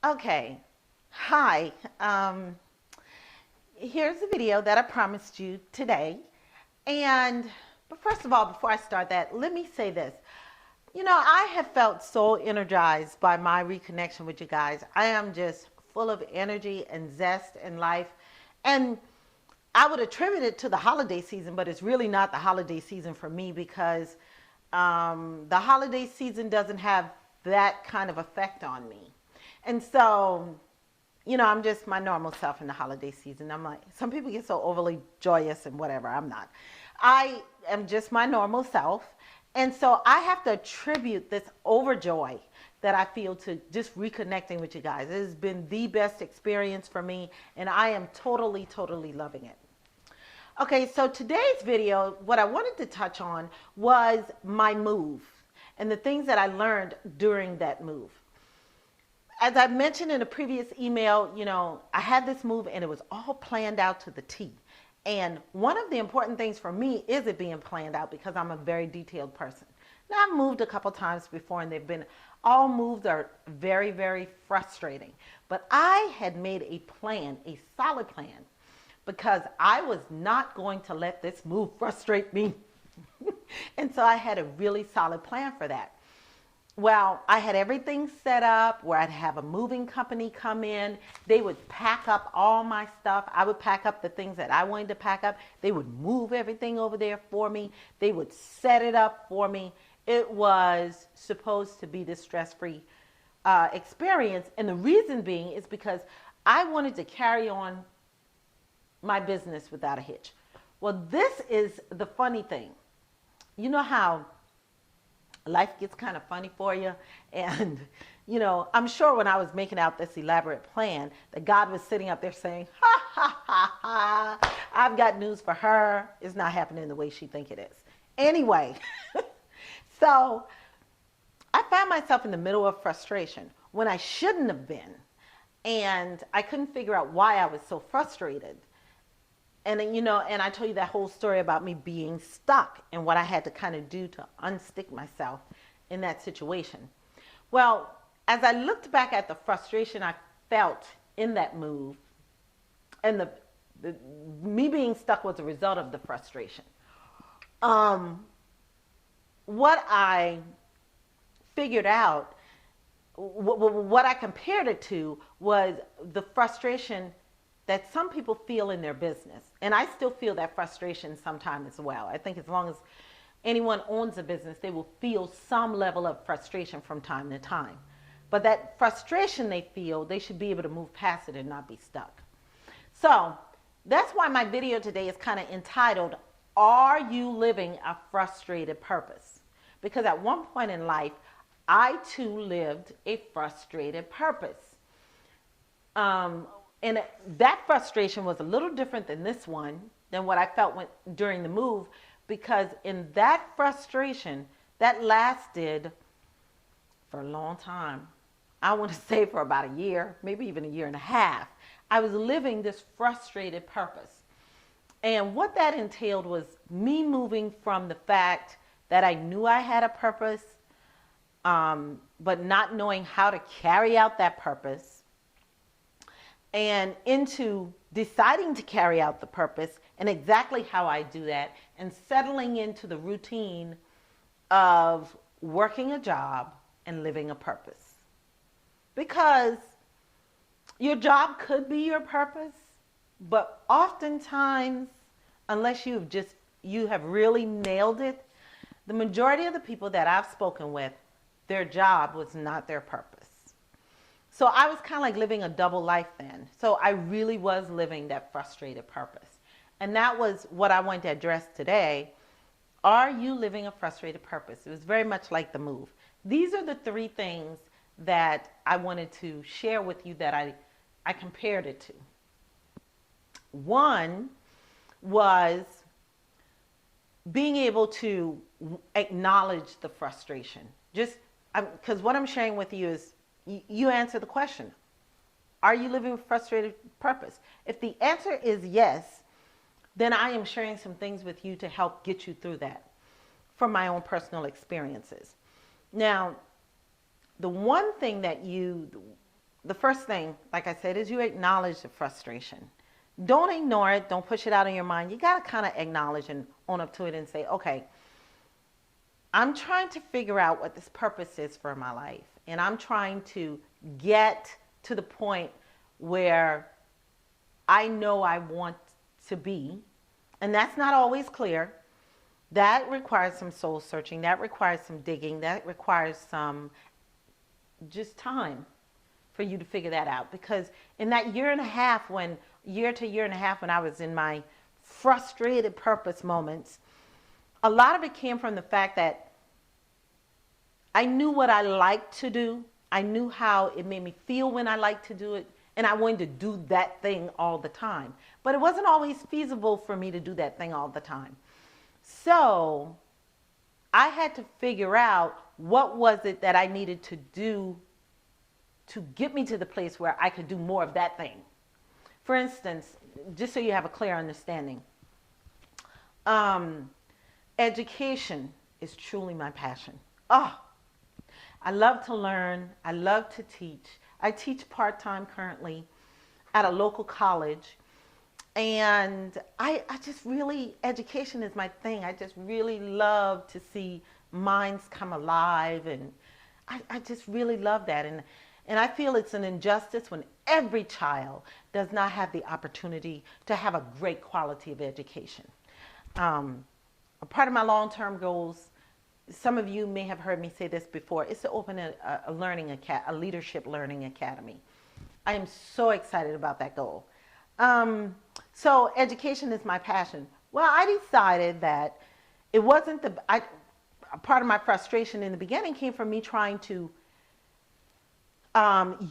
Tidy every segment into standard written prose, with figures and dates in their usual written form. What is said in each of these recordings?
Okay. Hi. Here's a video that I promised you today. But first of all, before I start that, let me say this. I have felt so energized by my reconnection with you guys. I am just full of energy and zest in life. And I would attribute it to the holiday season, but it's really not the holiday season for me because the holiday season doesn't have that kind of effect on me. And so, I'm just my normal self in the holiday season. I'm like, some people get so overly joyous and whatever. I'm not. I am just my normal self. And so I have to attribute this overjoy that I feel to just reconnecting with you guys. It has been the best experience for me, and I am totally, totally loving it. Okay, so today's video, what I wanted to touch on was my move and the things that I learned during that move. As I mentioned in a previous email, I had this move and it was all planned out to the T. And one of the important things for me is it being planned out because I'm a very detailed person. Now, I've moved a couple times before and they've been, all moves are very, very frustrating. But I had made a plan, a solid plan, because I was not going to let this move frustrate me. And so I had a really solid plan for that. Well, I had everything set up where I'd have a moving company come in. They would pack up all my stuff. I would pack up the things that I wanted to pack up. They would move everything over there for me. They would set it up for me. It was supposed to be this stress-free experience. And the reason being is because I wanted to carry on my business without a hitch. Well, this is the funny thing. You know how life gets kind of funny for you. And, I'm sure when I was making out this elaborate plan that God was sitting up there saying, ha, ha, ha, ha, I've got news for her. It's not happening the way she think it is. Anyway, so I found myself in the middle of frustration when I shouldn't have been. And I couldn't figure out why I was so frustrated. And and I told you that whole story about me being stuck and what I had to kind of do to unstick myself in that situation. Well, as I looked back at the frustration I felt in that move, and the me being stuck was a result of the frustration. What I figured out, what I compared it to was the frustration that some people feel in their business. And I still feel that frustration sometimes as well. I think as long as anyone owns a business, they will feel some level of frustration from time to time. But that frustration they feel, they should be able to move past it and not be stuck. So that's why my video today is kind of entitled, Are You Living a Frustrated Purpose? Because at one point in life, I too lived a frustrated purpose. And that frustration was a little different than this one, than what I felt during the move, because in that frustration, that lasted for a long time. I want to say for about a year, maybe even a year and a half. I was living this frustrated purpose. And what that entailed was me moving from the fact that I knew I had a purpose, but not knowing how to carry out that purpose, and into deciding to carry out the purpose and exactly how I do that, and settling into the routine of working a job and living a purpose. Because your job could be your purpose, but oftentimes, unless you have really nailed it, the majority of the people that I've spoken with, their job was not their purpose. So I was kind of like living a double life then. So I really was living that frustrated purpose. And that was what I wanted to address today. Are you living a frustrated purpose? It was very much like the move. These are the three things that I wanted to share with you that I compared it to. One was being able to acknowledge the frustration. Just because what I'm sharing with you is, you answer the question. Are you living with frustrated purpose? If the answer is yes, then I am sharing some things with you to help get you through that from my own personal experiences. Now, the one thing that the first thing, like I said, is you acknowledge the frustration. Don't ignore it. Don't push it out of your mind. You got to kind of acknowledge and own up to it and say, okay, I'm trying to figure out what this purpose is for my life. And I'm trying to get to the point where I know I want to be. And that's not always clear. That requires some soul searching. That requires some digging. That requires some just time for you to figure that out. Because in that year to year and a half, when I was in my frustrated purpose moments, a lot of it came from the fact that I knew what I liked to do. I knew how it made me feel when I liked to do it. And I wanted to do that thing all the time. But it wasn't always feasible for me to do that thing all the time. So I had to figure out what was it that I needed to do to get me to the place where I could do more of that thing. For instance, just so you have a clear understanding, education is truly my passion. Oh, I love to learn. I love to teach. I teach part-time currently at a local college. And I just really, education is my thing. I just really love to see minds come alive. And I just really love that. And I feel it's an injustice when every child does not have the opportunity to have a great quality of education. A part of my long-term goals, some of you may have heard me say this before, is to open a leadership learning academy. I am so excited about that goal. So education is my passion. Well, I decided that it wasn't part of my frustration in the beginning came from me trying to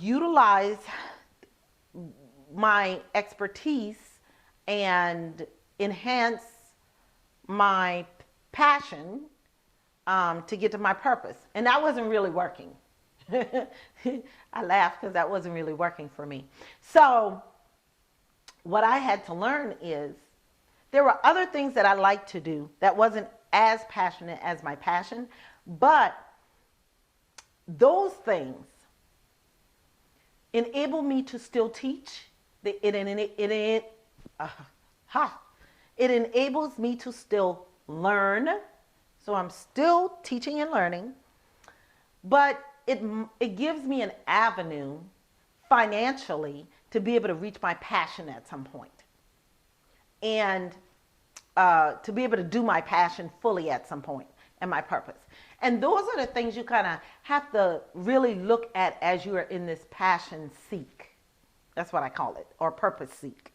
utilize my expertise and enhance my passion to get to my purpose. And that wasn't really working. I laugh because that wasn't really working for me. So what I had to learn is there were other things that I liked to do that wasn't as passionate as my passion, but those things enable me to still teach. It enables me to still learn. So I'm still teaching and learning, but it gives me an avenue financially to be able to reach my passion at some point, and to be able to do my passion fully at some point and my purpose. And those are the things you kind of have to really look at as you are in this passion seek. That's what I call it, or purpose seek.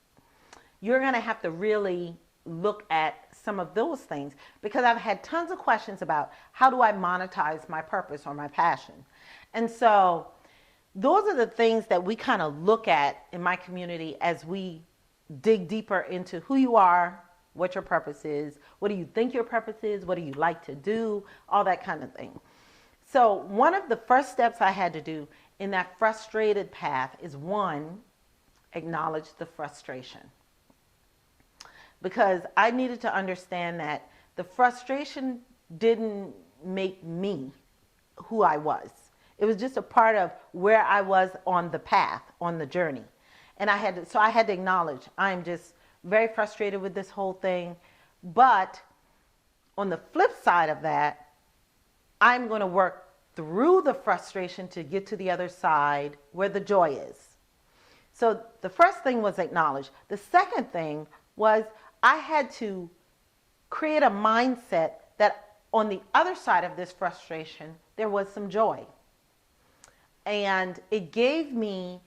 You're going to have to really look at some of those things, because I've had tons of questions about how do I monetize my purpose or my passion. And so those are the things that we kind of look at in my community as we dig deeper into who you are, what your purpose is, what do you think your purpose is, what do you like to do, all that kind of thing. So one of the first steps I had to do in that frustrated path is, one, acknowledge the frustration. Because I needed to understand that the frustration didn't make me who I was. It was just a part of where I was on the path, on the journey. And I had to acknowledge, I'm just very frustrated with this whole thing. But on the flip side of that, I'm going to work through the frustration to get to the other side where the joy is. So the first thing was acknowledge. The second thing was I had to create a mindset that on the other side of this frustration, there was some joy. And it gave me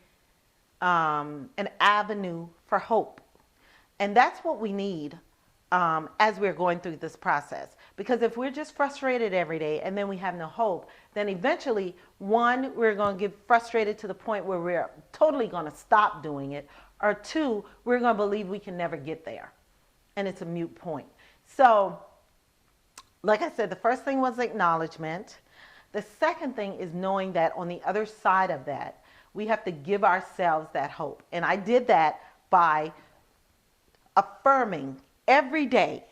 an avenue for hope. And that's what we need as we're going through this process. Because if we're just frustrated every day and then we have no hope, then eventually, one, we're going to get frustrated to the point where we're totally going to stop doing it. Or two, we're going to believe we can never get there. And it's a moot point. So, like I said, the first thing was acknowledgement. The second thing is knowing that on the other side of that, we have to give ourselves that hope. And I did that by affirming every day,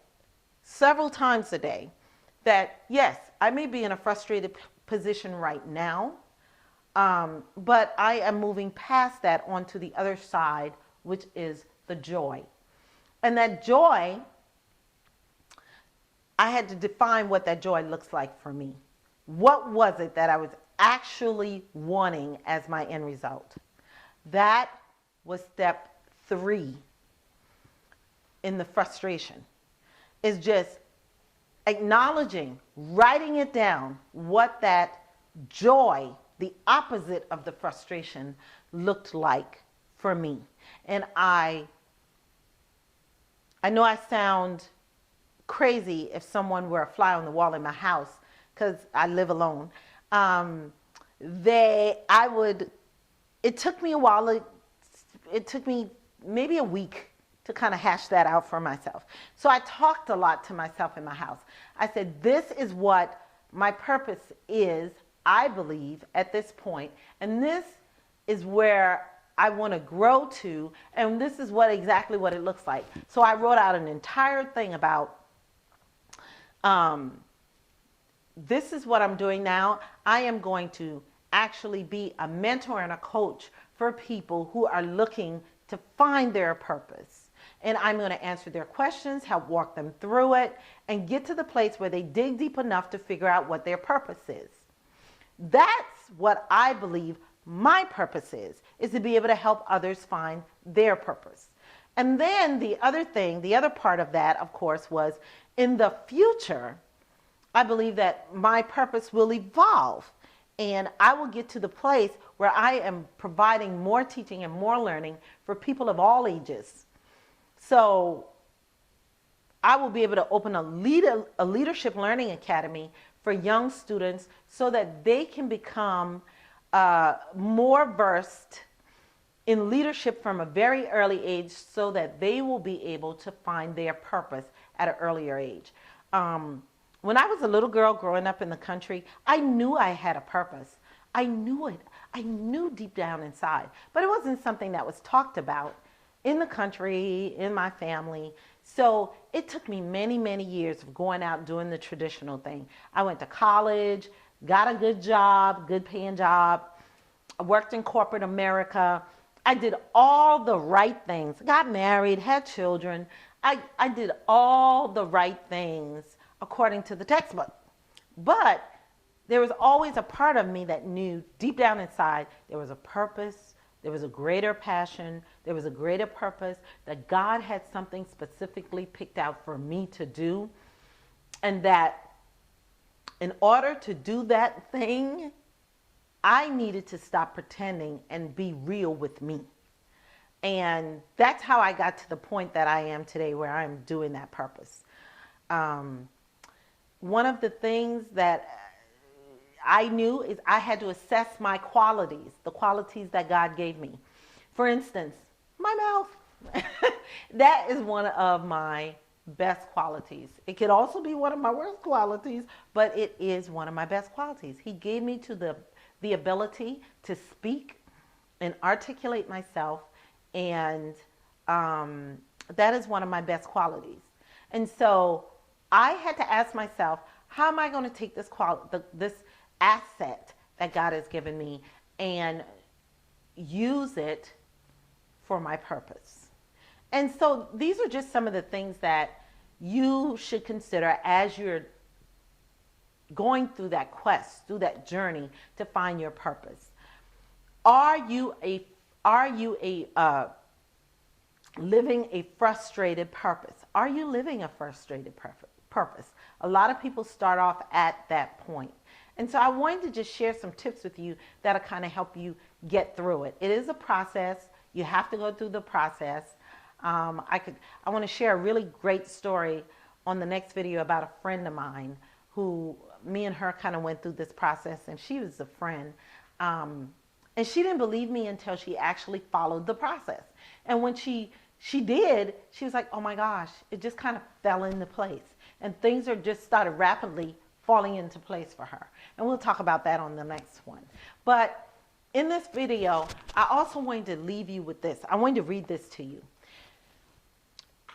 several times a day, that yes, I may be in a frustrated position right now, But I am moving past that onto the other side, which is the joy. And that joy, I had to define what that joy looks like for me. What was it that I was actually wanting as my end result? That was step 3 in the frustration, is just acknowledging, writing it down, what that joy, the opposite of the frustration, looked like for me. And I know I sound crazy if someone were a fly on the wall in my house, because I live alone. It took me a while, it took me maybe a week to kind of hash that out for myself. So I talked a lot to myself in my house. I said, this is what my purpose is, I believe, at this point, and this is where I want to grow to, and this is exactly what it looks like. So I wrote out an entire thing about, this is what I'm doing now. I am going to actually be a mentor and a coach for people who are looking to find their purpose. And I'm going to answer their questions, help walk them through it, and get to the place where they dig deep enough to figure out what their purpose is. That's what I believe my purpose is to be able to help others find their purpose. And then the other part of that, of course, was in the future, I believe that my purpose will evolve, and I will get to the place where I am providing more teaching and more learning for people of all ages. So I will be able to open a leadership learning academy for young students so that they can become more versed in leadership from a very early age, so that they will be able to find their purpose at an earlier age. When I was a little girl growing up in the country, I knew I had a purpose. I knew it. I knew deep down inside, but it wasn't something that was talked about in the country, in my family. So it took me many, many years of going out and doing the traditional thing. I went to college, got a good job, good paying job. I worked in corporate America. I did all the right things, got married, had children. I did all the right things according to the textbook. But there was always a part of me that knew deep down inside there was a purpose, there was a greater passion, there was a greater purpose, that God had something specifically picked out for me to do, and that in order to do that thing, I needed to stop pretending and be real with me. And that's how I got to the point that I am today, where I'm doing that purpose. One of the things that I knew is I had to assess my qualities, the qualities that God gave me. For instance, my mouth. That is one of my best qualities. It could also be one of my worst qualities, but it is one of my best qualities. He gave me the ability to speak and articulate myself, and that is one of my best qualities. And so I had to ask myself, how am I going to take this asset that God has given me and use it for my purpose? And so these are just some of the things that you should consider as you're going through that quest, through that journey to find your purpose. Are you living a frustrated purpose? Are you living a frustrated purpose? A lot of people start off at that point. And so I wanted to just share some tips with you that'll kind of help you get through it. It is a process. You have to go through the process. I want to share a really great story on the next video about a friend of mine who, me and her kind of went through this process, and she was a friend. And she didn't believe me until she actually followed the process. And when she did, she was like, oh my gosh, it just kind of fell into place. And things are just started rapidly falling into place for her. And we'll talk about that on the next one. But in this video, I also wanted to leave you with this. I wanted to read this to you.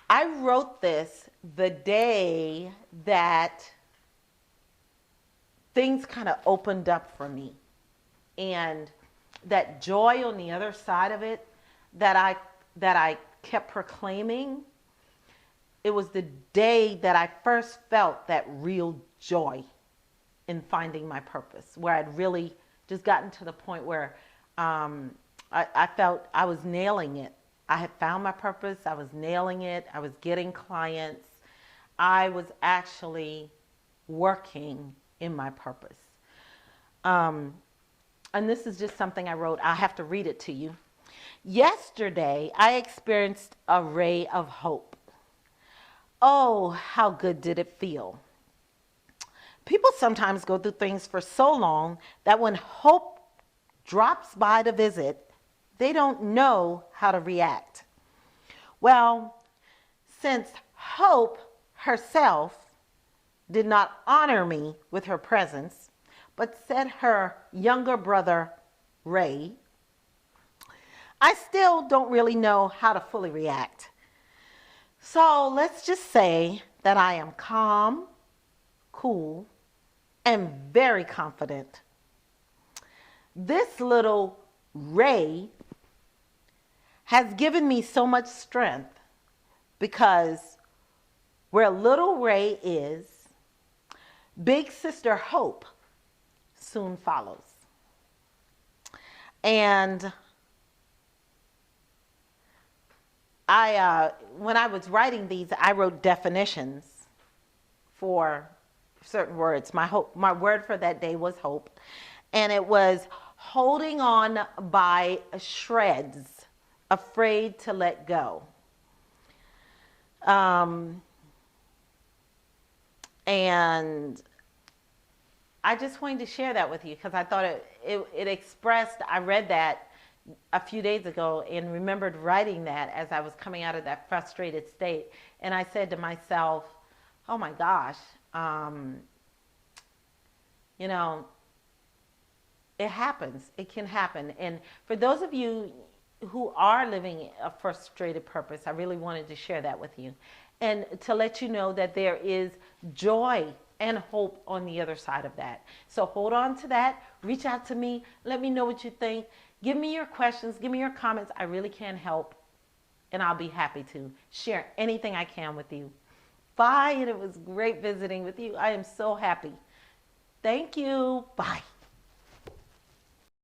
I wrote this the day that things kind of opened up for me and that joy on the other side of it that I kept proclaiming, it was the day that I first felt that real joy in finding my purpose, where I'd really just gotten to the point where I felt I was nailing it. I had found my purpose. I was nailing it. I was getting clients. I was actually working in my purpose. And this is just something I wrote. I have to read it to you. Yesterday, I experienced a ray of hope. Oh, how good did it feel? People sometimes go through things for so long that when hope drops by to visit, they don't know how to react. Well, since hope herself did not honor me with her presence, but sent her younger brother, Ray, I still don't really know how to fully react. So let's just say that I am calm, cool, and very confident. This little Ray has given me so much strength because where little Ray is, big sister Hope soon follows. And when I was writing these, I wrote definitions for certain words. My word for that day was hope, and it was holding on by shreds, afraid to let go. And I just wanted to share that with you because I thought it expressed, I read that a few days ago and remembered writing that as I was coming out of that frustrated state. And I said to myself, oh my gosh, you know, it happens. It can happen. And for those of you who are living a frustrated purpose, I really wanted to share that with you. And to let you know that there is joy and hope on the other side of that. So hold on to that. Reach out to me. Let me know what you think. Give me your questions. Give me your comments. I really can help. And I'll be happy to share anything I can with you. Bye. And it was great visiting with you. I am so happy. Thank you. Bye.